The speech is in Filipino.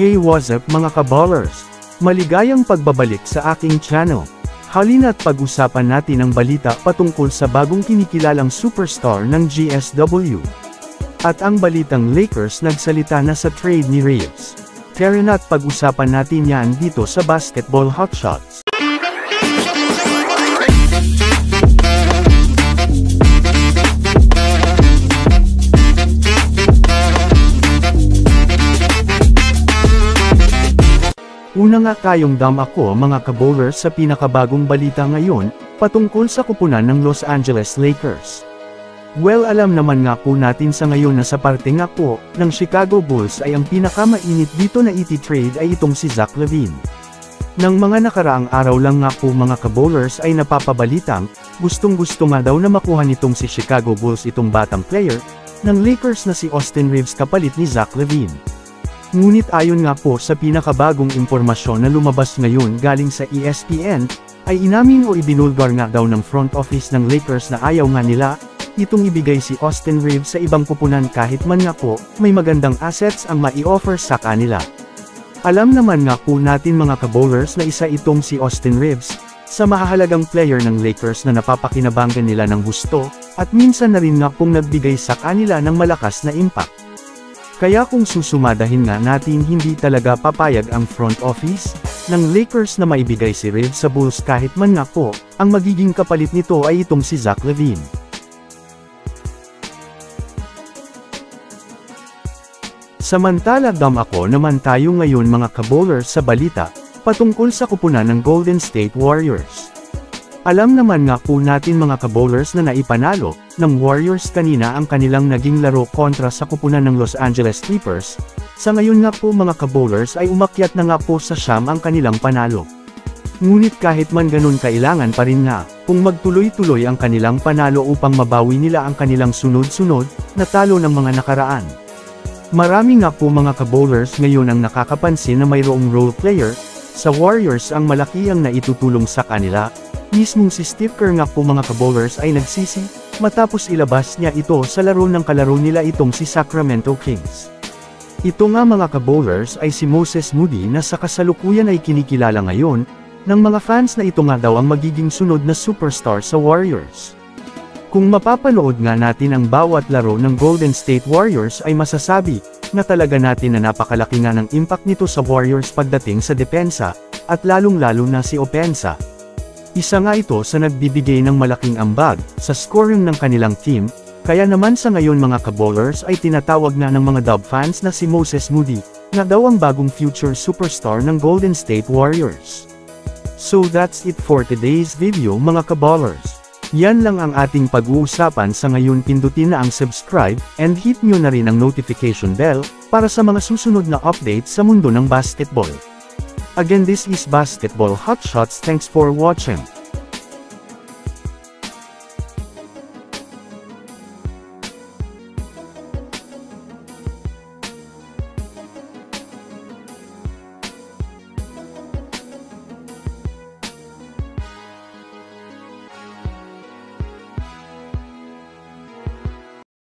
Hey, what's up mga kaballers? Maligayang pagbabalik sa aking channel. Halina't pag-usapan natin ang balita patungkol sa bagong kinikilalang superstar ng GSW. At ang balitang Lakers nagsalita na sa trade ni Reeves. Tara na't pag-usapan natin yan dito sa Basketball Hotshots. Una nga tayong ako mga kabowlers sa pinakabagong balita ngayon, patungkol sa kupunan ng Los Angeles Lakers. Well, alam naman nga po natin sa ngayon na sa parte nga po, ng Chicago Bulls ay ang pinakamainit dito na iti-trade ay itong si Zach LaVine. Nang mga nakaraang araw lang nga po mga kabowlers ay napapabalitang, gustong-gusto nga daw na makuha nitong si Chicago Bulls itong batang player, ng Lakers na si Austin Reeves kapalit ni Zach LaVine. Ngunit ayon nga po sa pinakabagong impormasyon na lumabas ngayon galing sa ESPN, ay inamin o ibinulgar nga daw ng front office ng Lakers na ayaw nga nila, itong ibigay si Austin Reeves sa ibang kupunan kahit man nga po, may magandang assets ang mai-offer sa kanila. Alam naman nga po natin mga kabowlers na isa itong si Austin Reeves, sa mahahalagang player ng Lakers na napapakinabangan nila ng husto, at minsan na rin nga pong nagbigay sa kanila ng malakas na impact. Kaya kung susumadahin nga natin hindi talaga papayag ang front office ng Lakers na maibigay si Reeves sa Bulls kahit man nga po, ang magiging kapalit nito ay itong si Zach LaVine. Samantala ako naman tayo ngayon mga kabowlers sa balita, patungkol sa kupunan ng Golden State Warriors. Alam naman nga po natin mga kabowlers na naipanalo ng Warriors kanina ang kanilang naging laro kontra sa kupunan ng Los Angeles Clippers. Sa ngayon nga po mga kabowlers ay umakyat na nga po sa siyam ang kanilang panalo. Ngunit kahit man ganun kailangan pa rin nga, kung magtuloy-tuloy ang kanilang panalo upang mabawi nila ang kanilang sunod-sunod na talo ng mga nakaraan. Marami nga po mga kabowlers ngayon ang nakakapansin na mayroong role player sa Warriors ang malaki ang naitutulong sa kanila. Mismong si Steve Kerr nga po mga kabowlers ay nagsisi, matapos ilabas niya ito sa laro ng kalaro nila itong si Sacramento Kings. Ito nga mga kabowlers ay si Moses Moody na sa kasalukuyan ay kinikilala ngayon, ng mga fans na ito nga daw ang magiging sunod na superstar sa Warriors. Kung mapapanood nga natin ang bawat laro ng Golden State Warriors ay masasabi, na talaga natin na napakalaki nga ng impact nito sa Warriors pagdating sa depensa, at lalong-lalo na si opensa. Isa nga ito sa nagbibigay ng malaking ambag sa scoring ng kanilang team, kaya naman sa ngayon mga kabowlers ay tinatawag na ng mga Dub fans na si Moses Moody, na daw ang bagong future superstar ng Golden State Warriors. So that's it for today's video mga kabowlers. Yan lang ang ating pag-uusapan sa ngayon. Pindutin na ang subscribe, and hit nyo na rin ang notification bell, para sa mga susunod na updates sa mundo ng basketball. Again, this is Basketball Hotshots. Thanks for watching.